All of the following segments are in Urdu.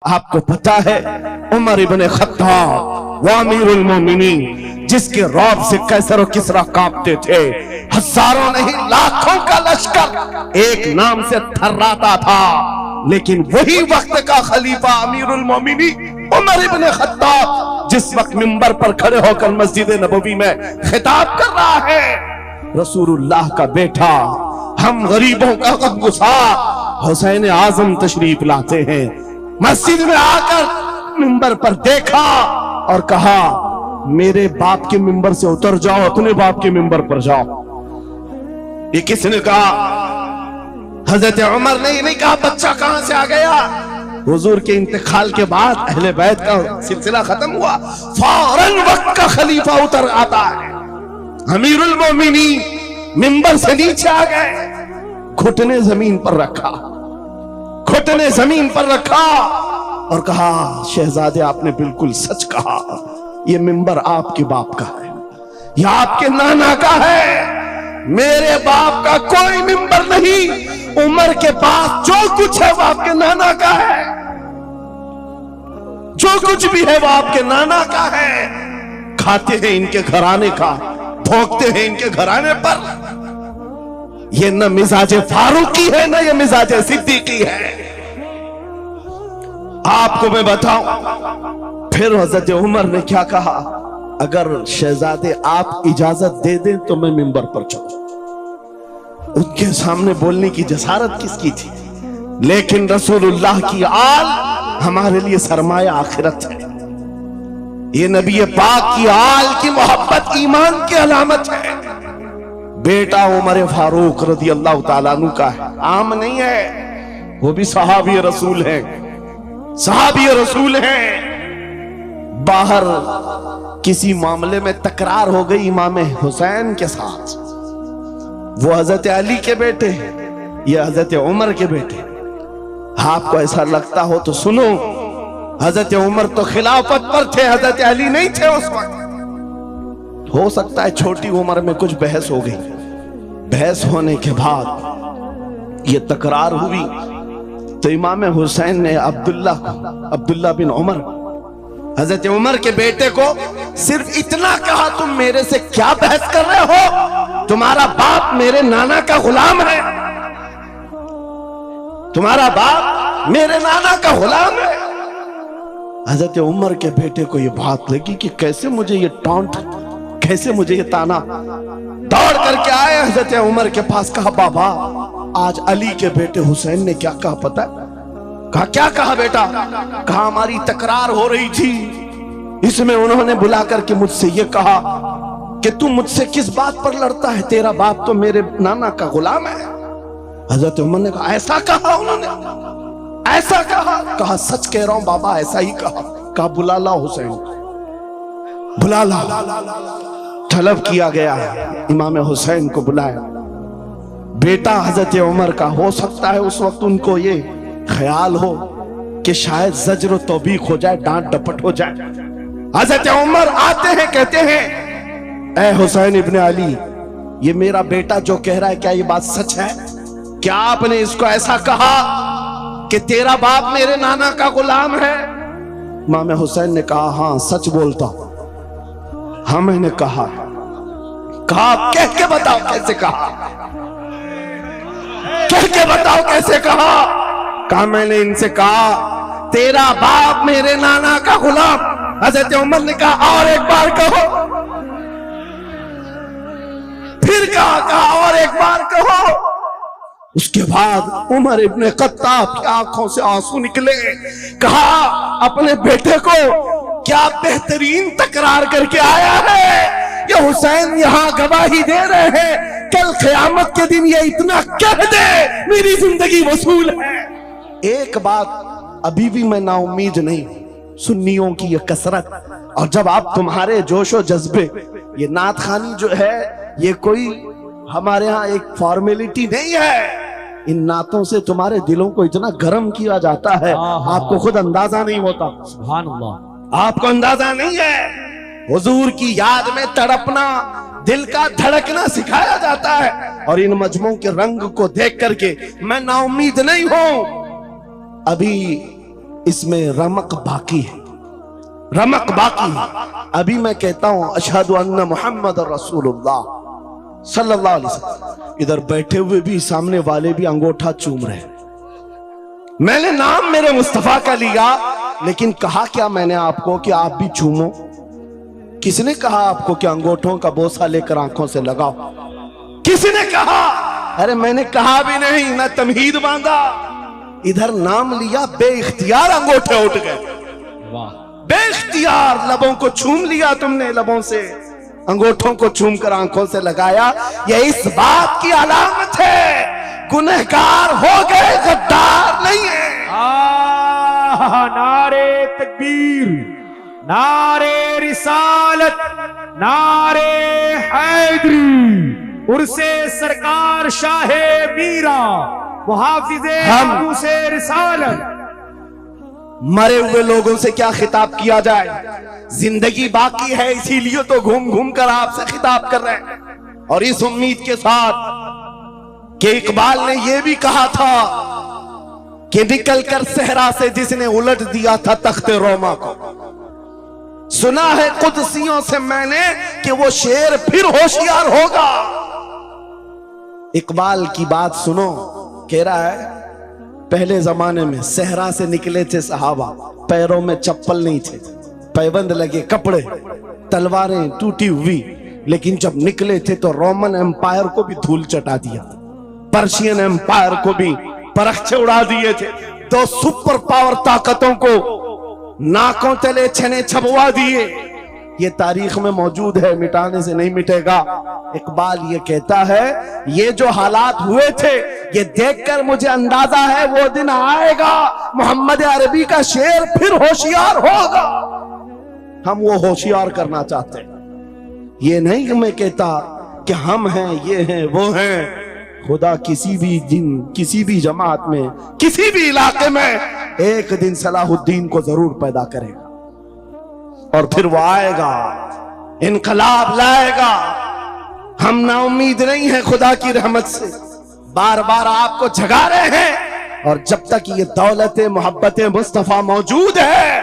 آپ کو پتا ہے عمر ابن خطاب وہ امیر المومنین جس کے رعب سے قیصر و کسریٰ کانپتے تھے، ہزاروں نہیں لاکھوں کا لشکر ایک نام سے تھراتا تھا، لیکن وہی وقت کا خلیفہ امیر المومنین عمر ابن خطاب جس وقت منبر پر کھڑے ہو کر مسجد نبوی میں خطاب کر رہا ہے، رسول اللہ کا بیٹا، ہم غریبوں کا غمگسار حسین اعظم تشریف لاتے ہیں، مسجد میں آ کر منبر پر دیکھا اور کہا میرے باپ کے منبر سے اتر جاؤ، اپنے باپ کے منبر پر جاؤ۔ یہ کس نے کہا؟ حضرت عمر نے نہیں کہا بچہ کہاں سے آ گیا۔ حضور کے انتقال کے بعد اہل بیت کا سلسلہ ختم ہوا، فوراً وقت کا خلیفہ اتر آتا ہے، امیر المومنین منبر سے نیچے آ گئے، گھٹنے زمین پر رکھا، گھٹنے زمین پر رکھا اور کہا شہزادے آپ نے بالکل سچ کہا، یہ منبر آپ کے باپ کا ہے، یہ آپ کے نانا کا ہے، میرے باپ کا کوئی منبر نہیں، عمر کے پاس جو کچھ ہے وہ آپ کے نانا کا ہے، جو کچھ بھی ہے وہ آپ کے نانا کا ہے، کھاتے ہیں ان کے گھرانے کا، بھونکتے ہیں ان کے گھرانے پر، یہ نہ مزاج فاروقی ہے نہ یہ مزاج صدیقی ہے۔ آپ کو میں بتاؤں پھر حضرت عمر نے کیا کہا، اگر شہزادے آپ اجازت دے دیں تو میں منبر پر چڑھوں۔ ان کے سامنے بولنے کی جسارت کس کی تھی؟ لیکن رسول اللہ کی آل ہمارے لیے سرمایہ آخرت ہے، یہ نبی پاک کی آل کی محبت ایمان کی علامت ہے۔ بیٹا عمر فاروق رضی اللہ تعالیٰ عنہ کا ہے، عام نہیں ہے، وہ بھی صحابی رسول ہیں، صحابی رسول ہیں۔ باہر کسی معاملے میں تکرار ہو گئی امام حسین کے ساتھ، وہ حضرت علی کے بیٹے ہیں، یہ حضرت عمر کے بیٹے، آپ کو ایسا لگتا ہو تو سنو، حضرت عمر تو خلافت پر تھے، حضرت علی نہیں تھے اس وقت۔ ہو سکتا ہے چھوٹی عمر میں کچھ بحث ہو گئی، بحث ہونے کے بعد یہ تکرار ہوئی تو امام حسین نے عبداللہ بن عمر حضرت عمر کے بیٹے کو صرف اتنا کہا، تم میرے سے کیا بحث کر رہے ہو؟ تمہارا باپ میرے نانا کا غلام ہے، تمہارا باپ میرے نانا کا غلام ہے۔ حضرت عمر کے بیٹے کو یہ بات لگی کہ کیسے مجھے یہ ٹانٹ، کیسے مجھے یہ تانا، دوڑ کر کے آئے حضرت عمر کے پاس، کہا بابا آج علی کے بیٹے حسین نے کیا کہا پتہ ہے؟ کہا کیا کہا بیٹا؟ کہا ہماری تکرار ہو رہی تھی، اس میں انہوں نے بلا کر کے مجھ سے یہ کہا کہ تم مجھ سے کس بات پر لڑتا ہے، تیرا باپ تو میرے نانا کا غلام ہے۔ حضرت عمر نے کہا ایسا کہا انہوں نے، ایسا کہا؟ کہا سچ کہہ رہا ہوں بابا ایسا ہی کہا۔ کہا بلا لا حسین، بلا لا۔ طلب کیا گیا، امام حسین کو بلایا، بیٹا حضرت عمر کا، ہو سکتا ہے اس وقت ان کو یہ خیال ہو کہ شاید زجر و توبیخ ہو جائے، ڈانٹ ڈپٹ ہو جائے۔ حضرت عمر آتے ہیں، کہتے ہیں اے حسین ابن علی، یہ میرا بیٹا جو کہہ رہا ہے کیا یہ بات سچ ہے؟ کیا آپ نے اس کو ایسا کہا کہ تیرا باپ میرے نانا کا غلام ہے؟ امام حسین نے کہا ہاں سچ بولتا ہوں، ہاں میں نے کہا۔ کہا کہہ کے بتاؤ کیسے کہا، کہہ کے بتاؤ کیسے کہا؟ کہا میں نے ان سے کہا تیرا باپ میرے نانا کا غلام۔ حضرت عمر نے کہا اور ایک بار کہو، پھر کہا اور ایک بار کہو۔ اس کے بعد عمر ابن خطاب کی آنکھوں سے آنسو نکلے، کہا اپنے بیٹے کو کیا بہترین تکرار کر کے آیا ہے، یہ حسین یہاں گواہی دے رہے ہیں، کل قیامت کے دن یہ اتنا کہہ دے میری زندگی وصول ہے۔ ایک بات ابھی بھی میں نا امید نہیں، سنیوں کی یہ کثرت، اور جب آپ تمہارے جوش و جذبے، یہ نعت خوانی جو ہے یہ کوئی ہمارے ہاں ایک فارمیلٹی نہیں ہے، ان نعتوں سے تمہارے دلوں کو اتنا گرم کیا جاتا ہے آپ کو خود اندازہ نہیں ہوتا، سبحان اللہ، آپ کو اندازہ نہیں ہے۔ حضور کی یاد میں تڑپنا، دل کا دھڑکنا سکھایا جاتا ہے، اور ان مجموعوں کے رنگ کو دیکھ کر کے میں نا امید نہیں ہوں۔ ابھی اس میں رمق باقی ہے، رمق باقی ہے۔ ابھی میں کہتا ہوں اشہد ان محمد رسول اللہ صلی اللہ علیہ وسلم، ادھر بیٹھے ہوئے بھی سامنے والے بھی انگوٹھا چوم رہے۔ میں نے نام میرے مصطفیٰ کا لیا، لیکن کہا کیا میں نے آپ کو کہ آپ بھی چومو؟ کس نے کہا آپ کو کہ انگوٹھوں کا بوسہ لے کر آنکھوں سے لگاؤ؟ کسی نے کہا؟ ارے میں نے کہا بھی نہیں، نہ تمہید باندھا، ادھر نام لیا، بے اختیار انگوٹھے اٹھ گئے، بے اختیار لبوں کو چھوم لیا تم نے، لبوں سے انگوٹھوں کو چھوم کر آنکھوں سے لگایا۔ یہ اس بات کی علامت ہے گنہگار ہو گئے، غدار نہیں ہے۔ نعرے تکبیر، نعرے رسالت، نعرے حیدری، عرص سرکار شاہ میرا، محافظ عروس رسالت۔ مرے ہوئے لوگوں سے کیا خطاب کیا جائے؟ زندگی باقی ہے، اسی لیے تو گھوم گھوم کر آپ سے خطاب کر رہے ہیں، اور اس امید کے ساتھ کہ اقبال نے یہ بھی کہا تھا کہ نکل کر صحرا سے جس نے الٹ دیا تھا تخت روما کو، سنا ہے قدسیوں سے میں نے کہ وہ شیر پھر ہوشیار ہوگا۔ اقبال کی بات سنو، کہہ رہا ہے پہلے زمانے میں صحرا سے نکلے تھے صحابہ، پیروں میں چپل نہیں تھے، پیبند لگے کپڑے، تلواریں ٹوٹی ہوئی، لیکن جب نکلے تھے تو رومن امپائر کو بھی دھول چٹا دیا، پرشین امپائر کو بھی پرخچے اڑا دیے تھے، دو سپر پاور طاقتوں کو ناکوں تلے چھنے چھبوا دیے۔ یہ تاریخ میں موجود ہے، مٹانے سے نہیں مٹے گا۔ اقبال یہ کہتا ہے یہ جو حالات ہوئے تھے یہ دیکھ کر مجھے اندازہ ہے وہ دن آئے گا محمد عربی کا شعر پھر ہوشیار ہوگا۔ ہم وہ ہوشیار کرنا چاہتے ہیں، یہ نہیں کہ میں کہتا کہ ہم ہیں، یہ ہیں، وہ ہیں۔ خدا کسی بھی دن، کسی بھی جماعت میں، کسی بھی علاقے میں ایک دن صلاح الدین کو ضرور پیدا کرے گا، اور پھر وہ آئے گا، انقلاب لائے گا۔ ہم نا امید نہیں ہیں خدا کی رحمت سے، بار بار آپ کو جگا رہے ہیں، اور جب تک یہ دولت محبت مصطفیٰ موجود ہے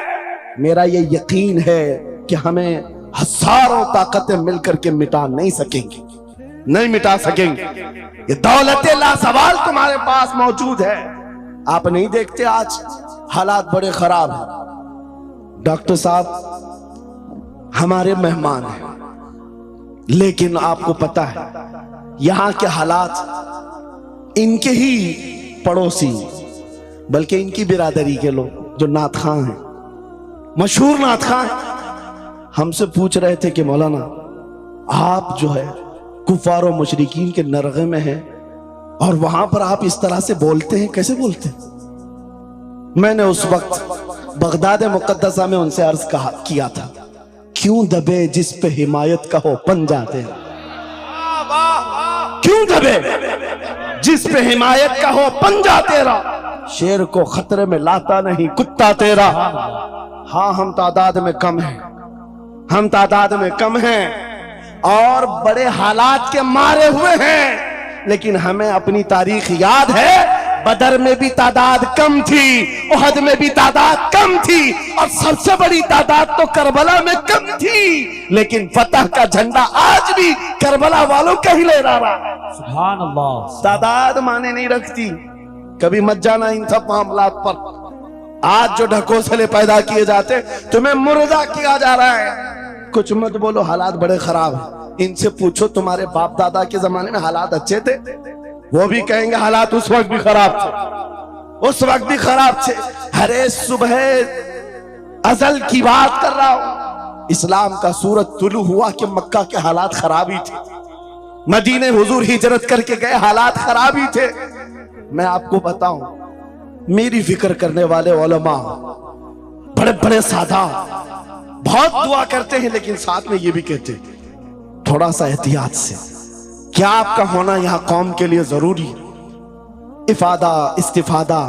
میرا یہ یقین ہے کہ ہمیں ہزاروں طاقتیں مل کر کے مٹا نہیں سکیں گی، نہیں مٹا سکیں گے۔ یہ دولت لازوال تمہارے پاس موجود ہے۔ آپ نہیں دیکھتے آج حالات بڑے خراب ہیں؟ ڈاکٹر صاحب ہمارے مہمان ہیں، لیکن آپ کو پتہ ہے یہاں کے حالات ان کے ہی پڑوسی، بلکہ ان کی برادری کے لوگ جو نعت خواں ہیں، مشہور نعت خواں ہیں، ہم سے پوچھ رہے تھے کہ مولانا آپ جو ہے کفار و مشرکین کے نرغے میں ہیں اور وہاں پر آپ اس طرح سے بولتے ہیں، کیسے بولتے ہیں؟ میں نے اس وقت بغداد مقدسہ میں ان سے عرض کیا تھا کیوں دبے جس پہ حمایت کا ہو پنجہ تیرا، کیوں دبے جس پہ حمایت کا ہو پنجہ تیرا، شیر کو خطرے میں لاتا نہیں کتا تیرا۔ ہاں ہم تعداد میں کم ہیں، ہم تعداد میں کم ہیں اور بڑے حالات کے مارے ہوئے ہیں، لیکن ہمیں اپنی تاریخ یاد ہے، بدر میں بھی تعداد کم تھی، احد میں بھی تعداد کم تھی، اور سب سے بڑی تعداد تو کربلا میں کم تھی، لیکن فتح کا جھنڈا آج بھی کربلا والوں کا ہی لہرا رہا ہے۔ سبحان اللہ۔ تعداد معنی نہیں رکھتی، کبھی مت جانا ان سب معاملات پر۔ آج جو ڈھکوسلے پیدا کیے جاتے تمہیں مردہ کیا جا رہا ہے۔ کچھ مت بولو، حالات بڑے خراب ہیں۔ ان سے پوچھو تمہارے باپ دادا کے زمانے میں حالات اچھے تھے؟ وہ بھی کہیں گے حالات اس وقت بھی خراب تھے، اس وقت بھی خراب تھے۔ ہر صبح ازل کی بات کر رہا ہوں، اسلام کا سورج طلوع ہوا کہ مکہ کے حالات خراب ہی تھے، مدینے حضور ہجرت کر کے گئے حالات خراب ہی تھے۔ میں آپ کو بتاؤں، میری فکر کرنے والے علماء بڑے بڑے سادہ بہت دعا کرتے ہیں، لیکن ساتھ میں یہ بھی کہتے ہیں تھوڑا سا احتیاط سے، کیا آپ کا ہونا یہاں قوم کے لیے ضروری، افادہ استفادہ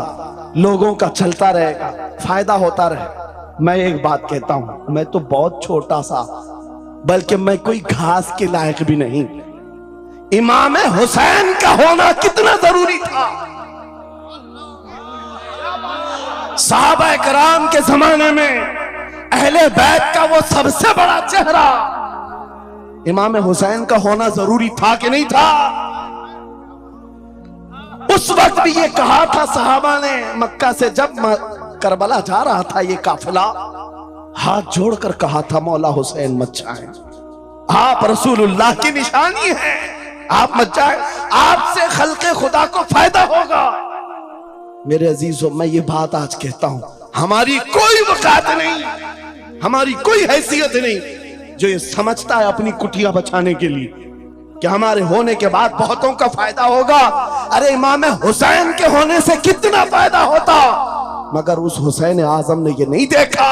لوگوں کا چلتا رہے گا، فائدہ ہوتا رہے۔ میں ایک بات کہتا ہوں، میں تو بہت چھوٹا سا، بلکہ میں کوئی گھاس کے لائق بھی نہیں، امام حسین کا ہونا کتنا ضروری تھا۔ صحابہ کرام کے زمانے میں اہل بیت کا وہ سب سے بڑا چہرہ امام حسین کا ہونا ضروری تھا کہ نہیں تھا؟ اس وقت بھی یہ کہا تھا صحابہ نے مکہ سے جب کربلا جا رہا تھا یہ قافلہ، ہاتھ جوڑ کر کہا تھا مولا حسین مت جائیں، آپ رسول اللہ کی نشانی ہے، آپ مت جائیں، آپ سے خلق خدا کو فائدہ ہوگا۔ میرے عزیزوں، میں یہ بات آج کہتا ہوں، ہماری کوئی وقت نہیں، ہماری کوئی حیثیت نہیں جو یہ سمجھتا ہے اپنی کٹیاں بچانے کے لیے کہ ہمارے ہونے کے بعد بہتوں کا فائدہ ہوگا۔ ارے امام حسین کے ہونے سے کتنا فائدہ ہوتا، مگر اس حسین اعظم نے یہ نہیں دیکھا،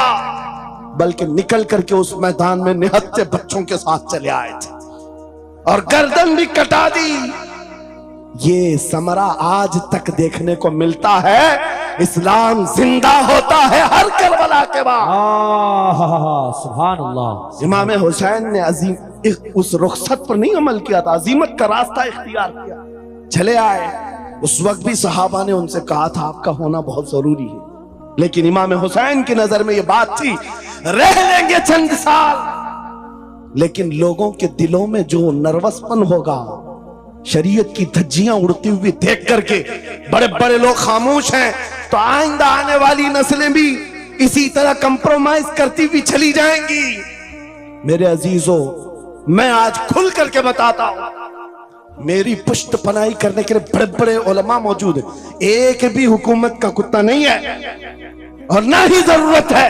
بلکہ نکل کر کے اس میدان میں نہتے بچوں کے ساتھ چلے آئے تھے اور گردن بھی کٹا دی۔ یہ ثمرہ آج تک دیکھنے کو ملتا ہے، اسلام زندہ ہوتا ہے ہر کربلا کے بعد۔ سبحان اللہ۔ امام حسین نے عظیم اس رخصت پر نہیں عمل کیا تھا، عظیمت کا راستہ اختیار کیا، چلے آئے۔ اس وقت بھی صحابہ نے ان سے کہا تھا آپ کا ہونا بہت ضروری ہے، لیکن امام حسین کی نظر میں یہ بات تھی رہ لیں گے چند سال، لیکن لوگوں کے دلوں میں جو نروس پن ہوگا، شریعت کی دھجیاں اڑتی ہوئی دیکھ کر کے بڑے بڑے لوگ خاموش ہیں، تو آئندہ آنے والی نسلیں بھی اسی طرح کمپرومائز کرتی ہوئی چلی جائیں گی۔ میرے عزیزوں، میں آج کھل کر کے بتاتا ہوں، میری پشت پناہی کرنے کے لیے بڑے بڑے علماء موجود ہیں، ایک بھی حکومت کا کتا نہیں ہے اور نہ ہی ضرورت ہے۔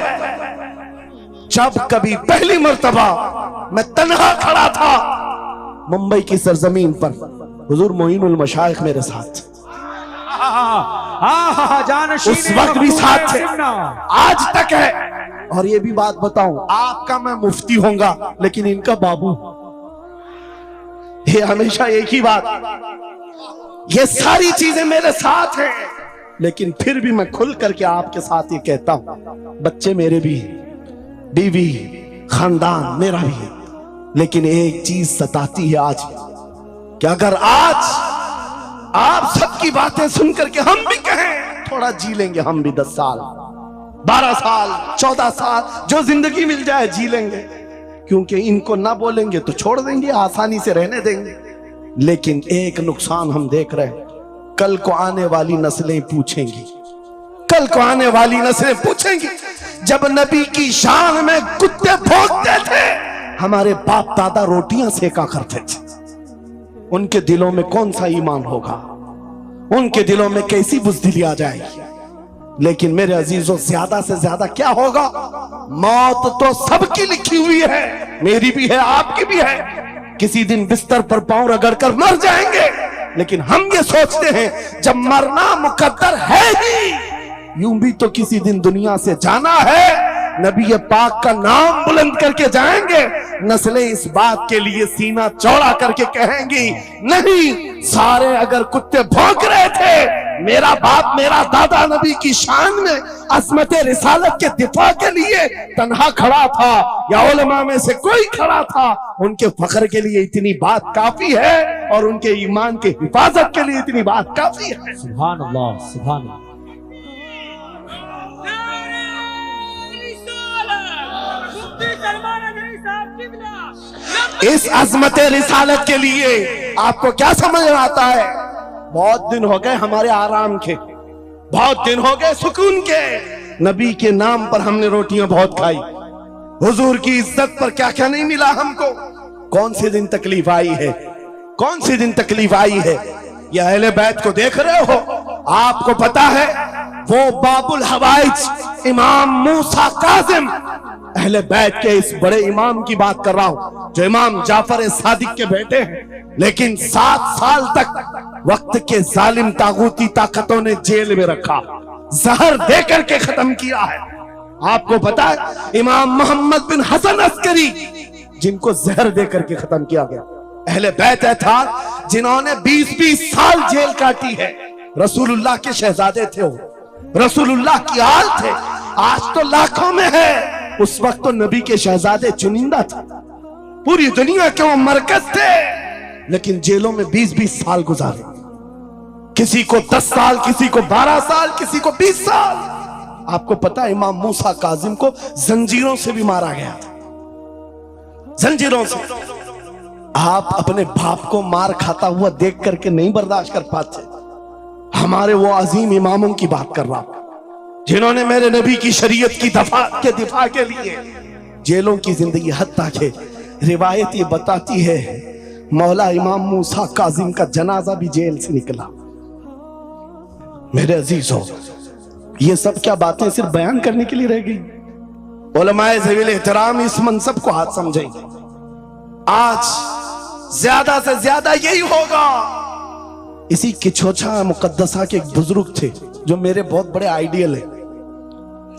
جب کبھی پہلی مرتبہ میں تنہا کھڑا تھا ممبئی کی سرزمین پر، حضور معین المشائخ میرے ساتھ، اس وقت بھی ساتھ تھے، آج تک ہے۔ اور یہ بھی بات بتاؤں، آپ کا میں مفتی ہوں گا لیکن ان کا بابو، یہ ہمیشہ ایک ہی بات، یہ ساری چیزیں میرے ساتھ ہیں، لیکن پھر بھی میں کھل کر کے آپ کے ساتھ یہ کہتا ہوں، بچے میرے بھی ہیں، بیوی، خاندان میرا بھی ہے، لیکن ایک چیز ستاتی ہے آج کہ اگر آج آپ سب کی باتیں سن کر کے ہم بھی کہیں تھوڑا جی لیں گے، ہم بھی 10 سال 12 سال 14 سال جو زندگی مل جائے جی لیں گے، کیونکہ ان کو نہ بولیں گے تو چھوڑ دیں گے، آسانی سے رہنے دیں گے۔ لیکن ایک نقصان ہم دیکھ رہے ہیں، کل کو آنے والی نسلیں پوچھیں گی، کل کو آنے والی نسلیں پوچھیں گی، جب نبی کی شان میں کتے بھونکتے تھے ہمارے باپ دادا روٹیاں سیکا کرتے تھے، ان کے دلوں میں کون سا ایمان ہوگا، ان کے دلوں میں کیسی بزدلی آ جائے گی۔ لیکن میرے عزیزوں، زیادہ سے زیادہ کیا ہوگا، موت تو سب کی لکھی ہوئی ہے، میری بھی ہے، آپ کی بھی ہے، کسی دن بستر پر پاؤں رگڑ کر مر جائیں گے، لیکن ہم یہ سوچتے ہیں جب مرنا مقدر ہے ہی، یوں بھی تو کسی دن دنیا سے جانا ہے، نبی پاک کا نام بلند کر کے جائیں گے، نسلیں اس بات کے لیے سینہ چوڑا کر کے کہیں گی نہیں، سارے اگر کتے بھونک رہے تھے، میرا باپ میرا دادا نبی کی شان میں عظمت رسالت کے دفاع کے لیے تنہا کھڑا تھا یا علماء میں سے کوئی کھڑا تھا، ان کے فخر کے لیے اتنی بات کافی ہے اور ان کے ایمان کے حفاظت کے لیے اتنی بات کافی ہے۔ سبحان اللہ، سبحان اللہ۔ اس عظمت رسالت کے لیے آپ کو کیا سمجھ آتا ہے؟ بہت دن ہو گئے ہمارے آرام کے، بہت دن ہو گئے سکون کے، نبی کے نام پر ہم نے روٹیاں بہت کھائی، حضور کی عزت پر کیا کیا نہیں ملا ہم کو، کون سی دن تکلیف آئی ہے، کون سی دن تکلیف آئی ہے؟ یہ اہل بیت کو دیکھ رہے ہو، آپ کو پتا ہے وہ باب الحوائج امام موسیٰ کاظم، اہل بیت کے اس بڑے امام کی بات کر رہا ہوں جو امام جعفر صادق کے بیٹے ہیں، لیکن 7 سال تک وقت کے ظالم طاغوتی طاقتوں نے جیل میں رکھا، زہر دے کر کے ختم کیا ہے۔ آپ کو پتا ہے امام محمد بن حسن عسکری جن کو زہر دے کر کے ختم کیا گیا، اہل بیت تھا جنہوں نے 20 سال جیل کاٹی ہے، رسول اللہ کے شہزادے تھے، وہ رسول اللہ کی آل تھے، آج تو لاکھوں میں ہے، اس وقت تو نبی کے شہزادے چنندہ تھے، پوری دنیا کے وہ مرکز تھے، لیکن جیلوں میں 20 سال گزارے، کسی کو 10 سال، کسی کو 12 سال، کسی کو 20 سال۔ آپ کو پتا امام موسیٰ کاظم کو زنجیروں سے بھی مارا گیا تھا، زنجیروں سے۔ آپ اپنے باپ کو مار کھاتا ہوا دیکھ کر کے نہیں برداشت کر پاتے، ہمارے وہ عظیم اماموں کی بات کر رہا ہوں جنہوں نے میرے نبی کی شریعت کی دفاع کے لیے جیلوں کی زندگی، حتیٰ کہ روایت یہ بتاتی ہے مولا امام موسیٰ کاظم کا جنازہ بھی جیل سے نکلا۔ میرے عزیزوں، یہ سب کیا باتیں صرف بیان کرنے کے لیے رہ گئی؟ علماء ذویل احترام اس منصب کو ہاتھ سمجھیں، آج زیادہ سے زیادہ یہی ہوگا۔ اسی کچھوچا مقدسہ کے ایک بزرگ تھے جو میرے بہت بڑے آئیڈیل ہیں،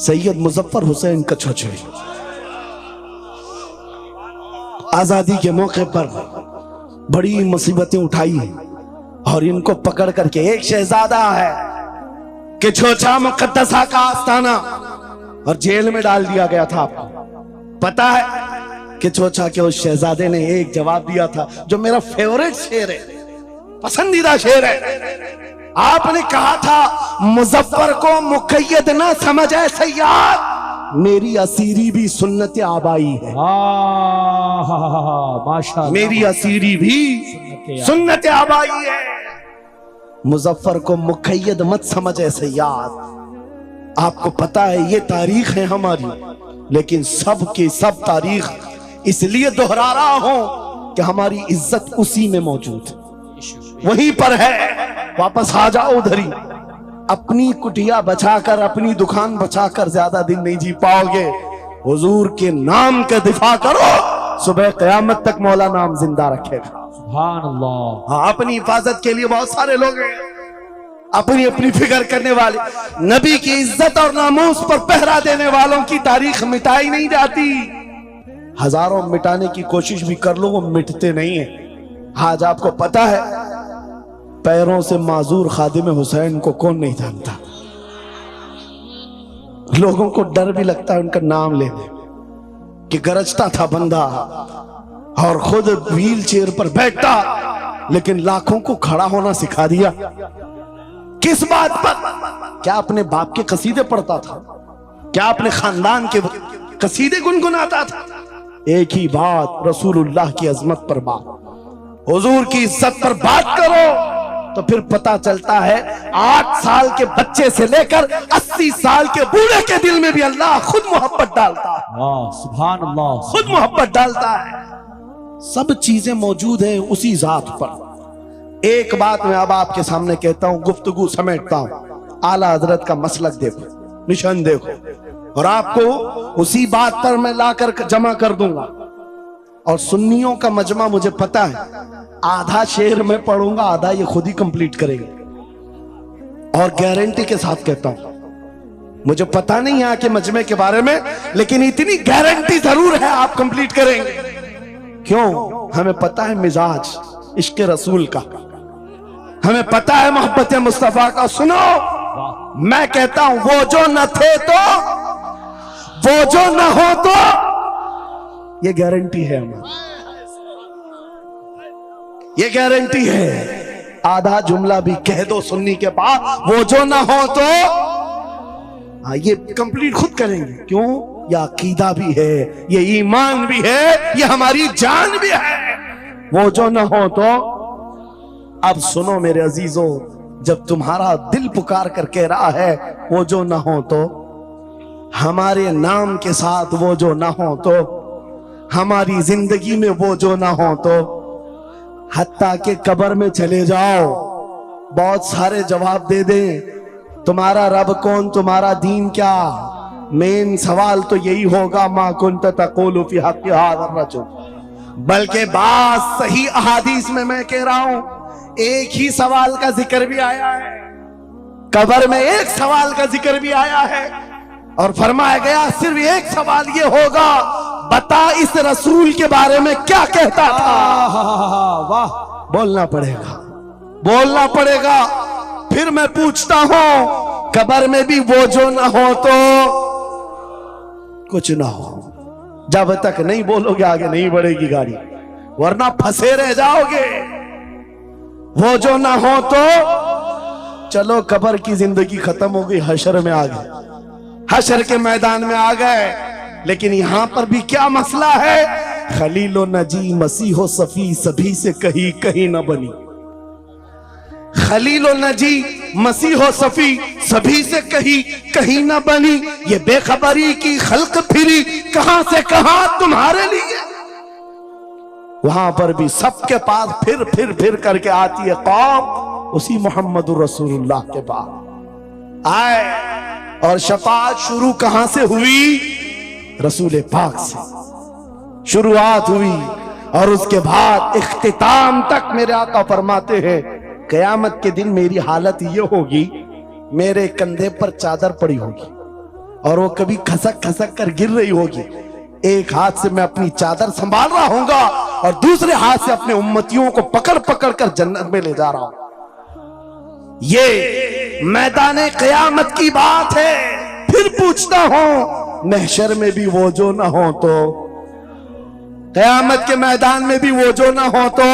سید مظفر حسین کچھوچھوی۔ آزادی کے موقع پر بڑی مصیبتیں اٹھائی اور ان کو پکڑ کر کے ایک شہزادہ ہے کچھوچا مقدسہ کا آستانہ اور جیل میں ڈال دیا گیا تھا۔ آپ کو پتا ہے کچھوچا کے اس شہزادے نے ایک جواب دیا تھا جو میرا فیورٹ شعر ہے، پسندیدہ شعر ہے۔ آپ نے کہا تھا مظفر کو مقید نہ سمجھ اے سیاد، میری اسیری بھی سنت آبائی ہے۔ ماشاءاللہ، میری اسیری بھی سنت آبائی ہے۔ مظفر کو مقید مت سمجھ اے سیاد۔ آپ کو پتا ہے یہ تاریخ ہے ہماری، لیکن سب کی سب تاریخ اس لیے دہرا رہا ہوں کہ ہماری عزت اسی میں موجود ہے، وہیں پر ہے۔ واپس آ جاؤ ادھر ہی۔ اپنی کٹیا بچا کر، اپنی دکان بچا کر زیادہ دن نہیں جی پاؤ گے۔ حضور کے نام کا دفاع کرو، صبح قیامت تک مولا نام زندہ رکھے گا۔ سبحان اللہ۔ ہاں، اپنی حفاظت کے لیے بہت سارے لوگ ہیں، اپنی اپنی فکر کرنے والے۔ نبی کی عزت اور ناموس پر پہرا دینے والوں کی تاریخ مٹائی نہیں جاتی، ہزاروں مٹانے کی کوشش بھی کر لو وہ مٹتے نہیں ہیں۔ آج آپ کو پتا ہے پیروں سے معذور خادم حسین کو کون نہیں جانتا؟ لوگوں کو ڈر بھی لگتا ہے ان کا نام لینے کہ گرجتا تھا بندہ اور خود ویل چیئر پر بیٹھتا، لیکن لاکھوں کو کھڑا ہونا سکھا دیا۔ کس بات پر؟ کیا اپنے باپ کے قصیدے پڑھتا تھا؟ کیا اپنے خاندان کے قصیدے گنگناتا تھا؟ ایک ہی بات، رسول اللہ کی عظمت پر بات، حضور کی عزت پر بات کرو تو پھر پتا چلتا ہے 8 سال کے بچے سے لے کر 80 سال کے بوڑھے کے دل میں بھی اللہ خود محبت ڈالتا ہے۔ سبحان اللہ، خود محبت ڈالتا ہے۔ سب چیزیں موجود ہیں اسی ذات پر۔ ایک بات میں اب آپ کے سامنے کہتا ہوں، گفتگو سمیٹتا ہوں۔ اعلیٰ حضرت کا مسلک دیکھو، مشن دیکھو، اور آپ کو اسی بات پر میں لا کر جمع کر دوں گا۔ اور سنیوں کا مجمع مجھے پتا ہے، آدھا شعر میں پڑھوں گا، آدھا یہ خود ہی کمپلیٹ کریں گے، اور گارنٹی کے ساتھ کہتا ہوں۔ مجھے پتا نہیں یہاں کے مجمع کے بارے میں، لیکن اتنی گارنٹی ضرور ہے آپ کمپلیٹ کریں گے۔ کیوں؟ ہمیں پتا ہے مزاج عشق رسول کا، ہمیں پتا ہے محبت مصطفیٰ کا۔ سنو، میں کہتا ہوں وہ جو نہ تھے تو، وہ جو نہ ہو تو، یہ گارنٹی ہے ہمیں، یہ گارنٹی ہے۔ آدھا جملہ بھی کہہ دو سنی کے بعد، وہ جو نہ ہو تو، ہاں یہ کمپلیٹ خود کریں گے۔ کیوں؟ یہ عقیدہ بھی ہے، یہ ایمان بھی ہے، یہ ہماری جان بھی ہے۔ وہ جو نہ ہو تو۔ اب سنو میرے عزیزوں، جب تمہارا دل پکار کر کہہ رہا ہے وہ جو نہ ہو تو، ہمارے نام کے ساتھ وہ جو نہ ہو تو، ہماری زندگی میں وہ جو نہ ہو تو، حتیٰ کہ قبر میں چلے جاؤ بہت سارے جواب دے دیں، تمہارا رب کون، تمہارا دین کیا، مین سوال تو یہی ہوگا ما کنت تقول فی حق ھذا الرجل۔ بلکہ بعض صحیح احادیث میں کہہ رہا ہوں ایک ہی سوال کا ذکر بھی آیا ہے، قبر میں ایک سوال کا ذکر بھی آیا ہے، اور فرمایا گیا صرف ایک سوال یہ ہوگا، بتا اس رسول کے بارے میں کیا کہتا تھا۔ واہ، بولنا پڑے گا، بولنا پڑے گا۔ پھر میں پوچھتا ہوں قبر میں بھی وہ جو نہ ہو تو کچھ نہ ہو۔ جب تک نہیں بولو گے آگے نہیں بڑھے گی گاڑی، ورنہ پھنسے رہ جاؤ گے۔ وہ جو نہ ہو تو چلو قبر کی زندگی ختم ہو گئی، حشر میں آ گئے۔ حشر کے میدان میں آ گئے، لیکن یہاں پر بھی کیا مسئلہ ہے؟ خلیل و نجی مسیح و صفی سبھی سے کہیں نہ بنی۔ خلیل و نجی مسیح و صفی سبھی سے کہیں نہ بنی، یہ بے خبری کی خلق پھری کہاں سے کہاں تمہارے لیے۔ وہاں پر بھی سب کے پاس پھر کر کے آتی ہے قوم اسی محمد رسول اللہ کے پاس آئے، اور شفاعت شروع کہاں سے ہوئی؟ رسول پاک سے شروعات ہوئی، اور اس کے بعد اختتام تک میرے آقا فرماتے ہیں قیامت کے دن میری حالت یہ ہوگی، میرے کندھے پر چادر پڑی ہوگی اور وہ کبھی کھسک کر گر رہی ہوگی، ایک ہاتھ سے میں اپنی چادر سنبھال رہا ہوں گا اور دوسرے ہاتھ سے اپنے امتیوں کو پکڑ کر جنت میں لے جا رہا ہوں۔ یہ میدان قیامت کی بات ہے۔ پھر پوچھتا ہوں محشر میں بھی وہ جو نہ ہو تو، قیامت کے میدان میں بھی وہ جو نہ ہو تو،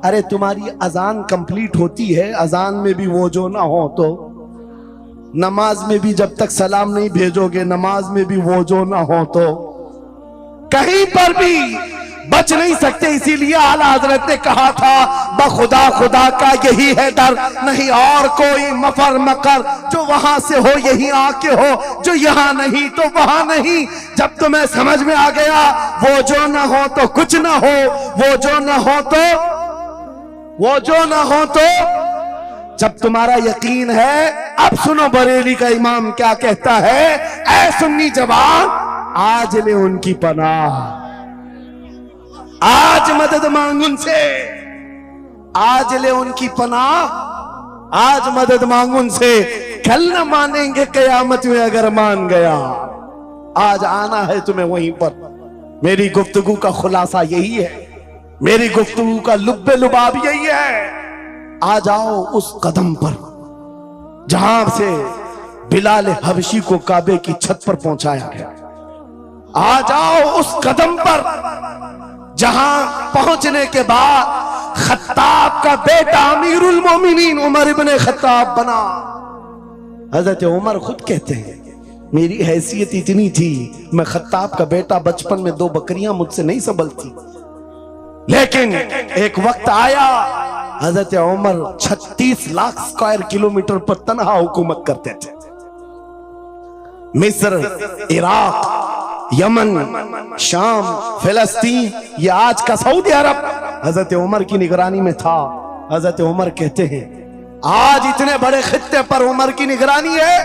ارے تمہاری اذان کمپلیٹ ہوتی ہے، اذان میں بھی وہ جو نہ ہو تو، نماز میں بھی جب تک سلام نہیں بھیجو گے نماز میں بھی وہ جو نہ ہو تو، کہیں پر بھی بچ نہیں سکتے۔ اسی لیے اعلیٰ حضرت نے کہا تھا بخدا خدا کا یہی ہے ڈر، نہیں اور کوئی مفر مکر، جو وہاں سے ہو یہی آ کے ہو، جو یہاں نہیں تو وہاں نہیں۔ جب تمہیں سمجھ میں آ گیا وہ جو نہ ہو تو کچھ نہ ہو، وہ جو نہ ہو تو، وہ جو نہ ہو تو، جب تمہارا یقین ہے اب سنو بریلی کا امام کیا کہتا ہے، اے سنی جوان آج لے ان کی پناہ، آج مدد مانگ ان سے، آج لے ان کی پناہ، آج مدد مانگ ان سے، کل نہ مانیں گے قیامت میں اگر مان گیا۔ آج آنا ہے تمہیں وہیں پر۔ میری گفتگو کا خلاصہ یہی ہے، میری گفتگو کا لب لباب یہی ہے، آ جاؤ اس قدم پر جہاں سے بلال حبشی کو کعبے کی چھت پر پہنچایا گیا، آ جاؤ اس قدم پر جہاں پہنچنے کے بعد خطاب کا بیٹا امیر المومنین عمر ابن خطاب بنا۔ حضرت عمر خود کہتے ہیں میری حیثیت اتنی تھی، میں خطاب کا بیٹا، بچپن میں 2 بکریاں مجھ سے نہیں سنبھلتی، لیکن ایک وقت آیا حضرت عمر 36 لاکھ اسکوائر کلومیٹر پر تنہا حکومت کرتے تھے۔ مصر، عراق، یمن، شام، فلسطین، یہ آج کا سعودی عرب حضرت عمر کی نگرانی میں تھا۔ حضرت عمر کہتے ہیں آج اتنے بڑے خطے پر عمر کی نگرانی ہے،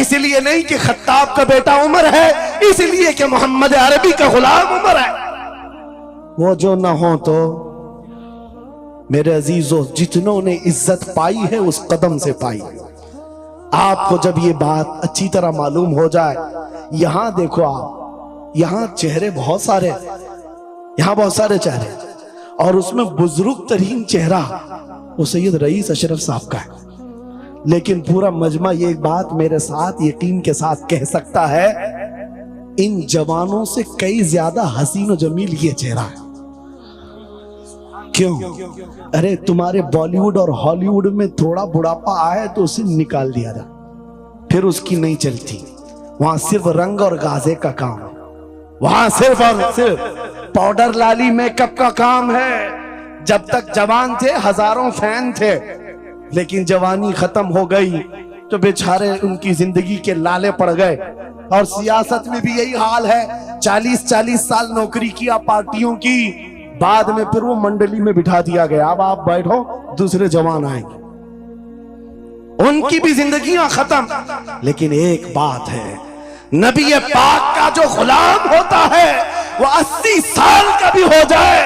اس لیے نہیں کہ خطاب کا بیٹا عمر ہے، اس لیے کہ محمد عربی کا غلام عمر ہے۔ وہ جو نہ ہو تو، میرے عزیزو جتنوں نے عزت پائی ہے اس قدم سے پائی۔ آپ کو جب یہ بات اچھی طرح معلوم ہو جائے، یہاں دیکھو آپ، یہاں چہرے بہت سارے، یہاں بہت سارے چہرے، اور اس میں بزرگ ترین چہرہ وہ سید رئیس اشرف صاحب کا ہے، لیکن پورا مجمع یہ ایک بات میرے ساتھ یقین کے ساتھ کہہ سکتا ہے، ان جوانوں سے کئی زیادہ حسین و جمیل یہ چہرہ ہے۔ کیوں؟ ارے تمہارے بالی ووڈ اور ہالی ووڈ میں تھوڑا بڑھاپا آئے تو اسے نکال دیا جائے، پھر اس کی نہیں چلتی۔ وہاں صرف رنگ اور گازے کا کام ہے، وہاں صرف اور صرف پاؤڈر لالی میک اپ کا کام ہے۔ جب تک جوان تھے ہزاروں فین تھے، لیکن جوانی ختم ہو گئی تو بیچارے ان کی زندگی کے لالے پڑ گئے۔ اور سیاست میں بھی یہی حال ہے، 40 سال نوکری کیا پارٹیوں کی، بعد میں پھر وہ منڈلی میں بٹھا دیا گیا، اب آپ بیٹھو دوسرے جوان آئیں گے، ان کی بھی زندگیاں ختم۔ لیکن ایک بات ہے، نبی پاک کا جو غلام ہوتا ہے وہ 80 سال کا بھی ہو جائے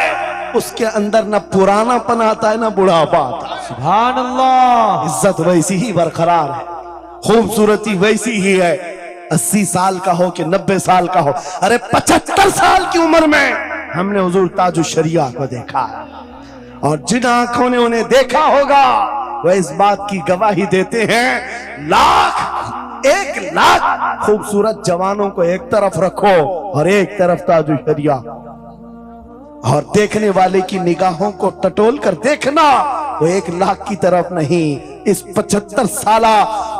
اس کے اندر نہ پرانا پن آتا ہے نہ بڑھاپا آتا ہے۔ سبحان اللہ۔ عزت ویسی ہی برقرار ہے، خوبصورتی ویسی ہی ہے، 80 سال کا ہو کہ 90 سال کا ہو۔ ارے 75 سال کی عمر میں ہم نے حضور تاج الشریعہ کو دیکھا ہے، اور جن آنکھوں نے انہیں دیکھا ہوگا وہ اس بات کی گواہی دیتے ہیں، 1,00,000 خوبصورت جوانوں کو ایک طرف رکھو اور ایک طرف تاج الشریعہ، اور دیکھنے والے کی نگاہوں کو ٹٹول کر دیکھنا، وہ 1,00,000 کی طرف نہیں، اس 75 سالہ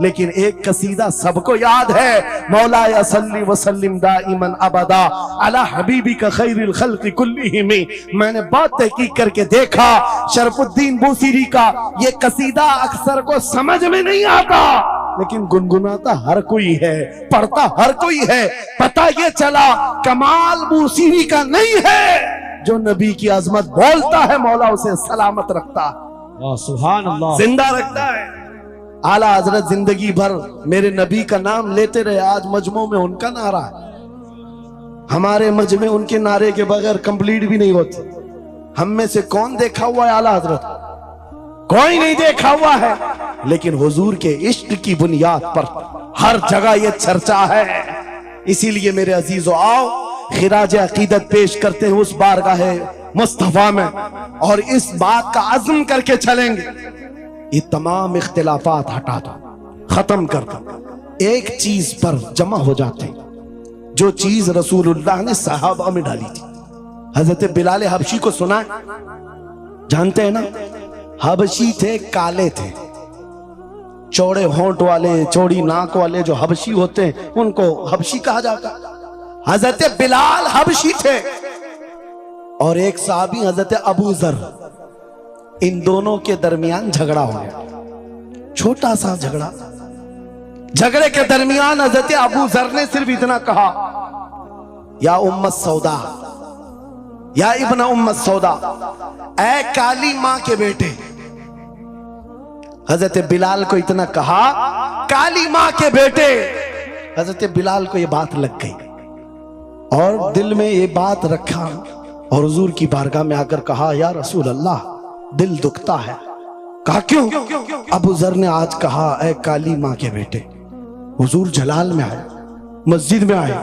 لیکن ایک قصیدہ سب کو یاد ہے، مولا صلی وسلم دائما ابدا علی حبیبک خیر الخلق کلہم۔ میں نے بہت تحقیق کر کے دیکھا شرف الدین بوصیری کا یہ قصیدہ اکثر کو سمجھ میں نہیں آتا، لیکن گنگناتا ہر کوئی ہے، پڑھتا ہر کوئی ہے۔ پتہ یہ چلا کمال بوصیری کا نہیں ہے، جو نبی کی عظمت بولتا ہے مولا اسے سلامت رکھتا ہے، سبحان اللہ، زندہ رکھتا ہے۔ اعلیٰ حضرت زندگی بھر میرے نبی کا نام لیتے رہے، آج مجمع میں ان کا نعرہ ہے، ہمارے مجمع ان کے نعرے کے بغیر کمپلیٹ بھی نہیں ہوتے۔ ہم میں سے کون دیکھا ہوا ہے اعلیٰ حضرت؟ کوئی نہیں دیکھا ہوا ہے، لیکن حضور کے عشق کی بنیاد پر ہر جگہ یہ چرچا ہے۔ اسی لیے میرے عزیزو آؤ خراج عقیدت پیش کرتے ہیں اس بارگاہ مصطفیٰ میں، اور اس بات کا عزم کر کے چلیں گے یہ تمام اختلافات ہٹا دو، ختم کر دو، ایک چیز پر جمع ہو جاتے ہیں، جو چیز رسول اللہ نے صحابہ میں ڈالی تھی۔ حضرت بلال حبشی کو سنا ہے؟ جانتے ہیں نا؟ حبشی تھے، کالے تھے، چوڑے ہونٹ والے، چوڑی ناک والے جو حبشی ہوتے ہیں ان کو حبشی کہا جاتا۔ حضرت بلال حبشی تھے، اور ایک صحابی حضرت ابو ذر، ان دونوں کے درمیان جھگڑا ہو گیا، چھوٹا سا جھگڑا۔ جھگڑے کے درمیان حضرت ابو ذر نے صرف اتنا کہا، یا ام السودا، یا ابن ام السودا، اے کالی ماں کے بیٹے۔ حضرت بلال کو اتنا کہا، کالی ماں کے بیٹے۔ حضرت بلال کو یہ بات لگ گئی اور دل میں یہ بات رکھا، اور حضور کی بارگاہ میں آ کر کہا، یا رسول اللہ دل دکھتا ہے۔ کہا کیوں؟ ابو ذر نے آج کہا اے کالی ماں کے بیٹے۔ حضور جلال میں آئے، مسجد میں آئے،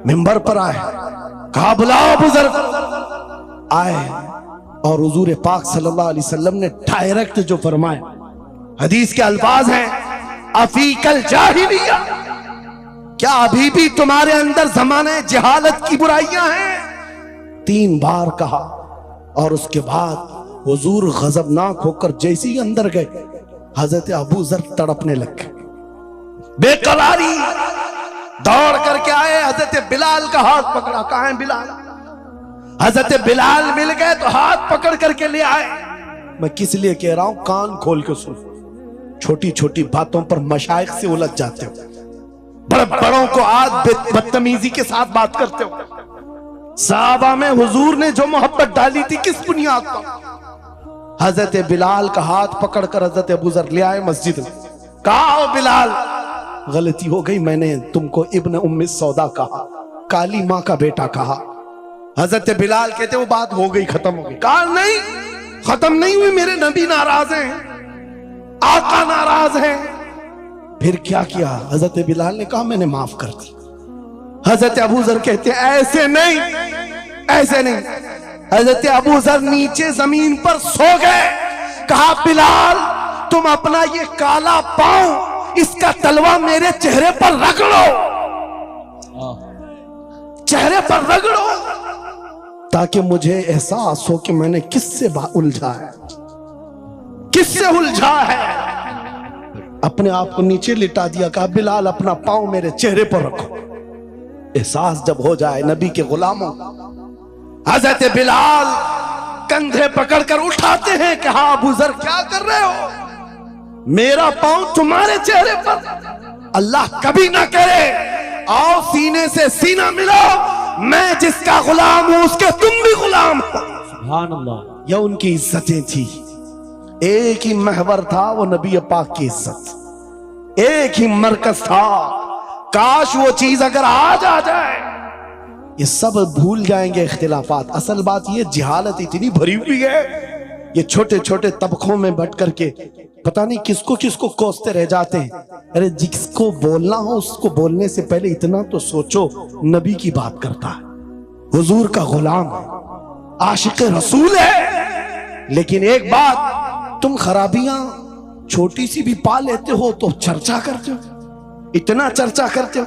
منبر پر آئے، کہا بلاؤ ابو ذر۔ آئے اور حضور پاک صلی اللہ علیہ وسلم نے ڈائریکٹ جو فرمائے، حدیث کے الفاظ ہیں، افیک الجاہلیہ، کیا ابھی بھی تمہارے اندر زمانہ جہالت کی برائیاں ہیں؟ 3 بار کہا، اور اس کے بعد حضور غضبناک ہو کر جیسے ہی اندر گئے، حضرت ابو ذر تڑپنے لگ گئے، بے قراری، دوڑ کر کے آئے، حضرت بلال کا ہاتھ پکڑا، کہاں ہے بلال؟ حضرت بلال مل گئے تو ہاتھ پکڑ کر کے لے آئے۔ میں کس لیے کہہ رہا ہوں، کان کھول کے سن، چھوٹی چھوٹی باتوں پر مشائخ سے الجھ جاتے ہو، بڑے بڑوں کو آج بدتمیزی کے ساتھ بات کرتے ہو۔ صحابہ میں حضور نے جو محبت ڈالی تھی کس بنیاد پر؟ حضرت بلال کا ہاتھ پکڑ کر حضرت ابو ذر لے آئے مسجد میں، کہا او بلال غلطی ہو گئی، میں نے تم کو ابن ام سودا کہا، کالی ماں کا بیٹا کہا۔ حضرت بلال کہتے وہ بات ہو گئی، ختم ہو گئی۔ کہا نہیں، ختم نہیں ہوئی، میرے نبی ناراض ہیں، آقا ناراض ہیں۔ پھر کیا کیا؟ حضرت بلال نے کہا میں نے معاف کر دی۔ حضرت ابو ذر کہتے ہیں ایسے نہیں، ایسے نہیں۔ حضرت ابو ذر نیچے زمین پر سو گئے، کہا بلال تم اپنا یہ کالا پاؤں، اس کا تلوہ میرے چہرے پر رگڑو، چہرے پر رگڑو، تاکہ مجھے احساس ہو کہ میں نے کس سے الجھا ہے، کس سے الجھا ہے۔ اپنے آپ کو نیچے لٹا دیا، کہا بلال اپنا پاؤں میرے چہرے پر رکھو، احساس جب ہو جائے نبی کے غلاموں۔ حضرت بلال کندھے پکڑ کر اٹھاتے ہیں، کہا ابو ذر کیا کر رہے ہو؟ میرا پاؤں تمہارے چہرے پر، اللہ کبھی نہ کرے، آؤ سینے سے سینہ ملاؤ، میں جس کا غلام ہوں اس کے تم بھی غلام ہو۔ سبحان اللہ۔ یہ ان کی عزتیں تھی، ایک ہی محور تھا وہ نبی پاک کی عزت، ایک ہی مرکز تھا۔ کاش وہ چیز اگر آج آ جائے، یہ سب بھول جائیں گے اختلافات۔ اصل بات یہ جہالت اتنی بھری ہوئی ہے، یہ چھوٹے چھوٹے طبقوں میں بٹ کر کے پتہ نہیں کس کو کوستے رہ جاتے ہیں۔ ارے جس کو بولنا ہو اس کو بولنے سے پہلے اتنا تو سوچو، نبی کی بات کرتا ہے، حضور کا غلام ہے، عاشق رسول ہے۔ لیکن ایک بات، تم خرابیاں چھوٹی سی بھی پا لیتے ہو تو چرچا کرتے ہو، اتنا چرچا کرتے ہو۔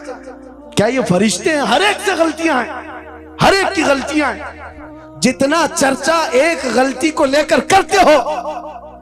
کیا یہ فرشتے ہیں؟ ہر ایک سے غلطیاں ہیں، ہر ایک کی غلطیاں ہیں۔ جتنا چرچا ایک غلطی کو لے کر کرتے ہو،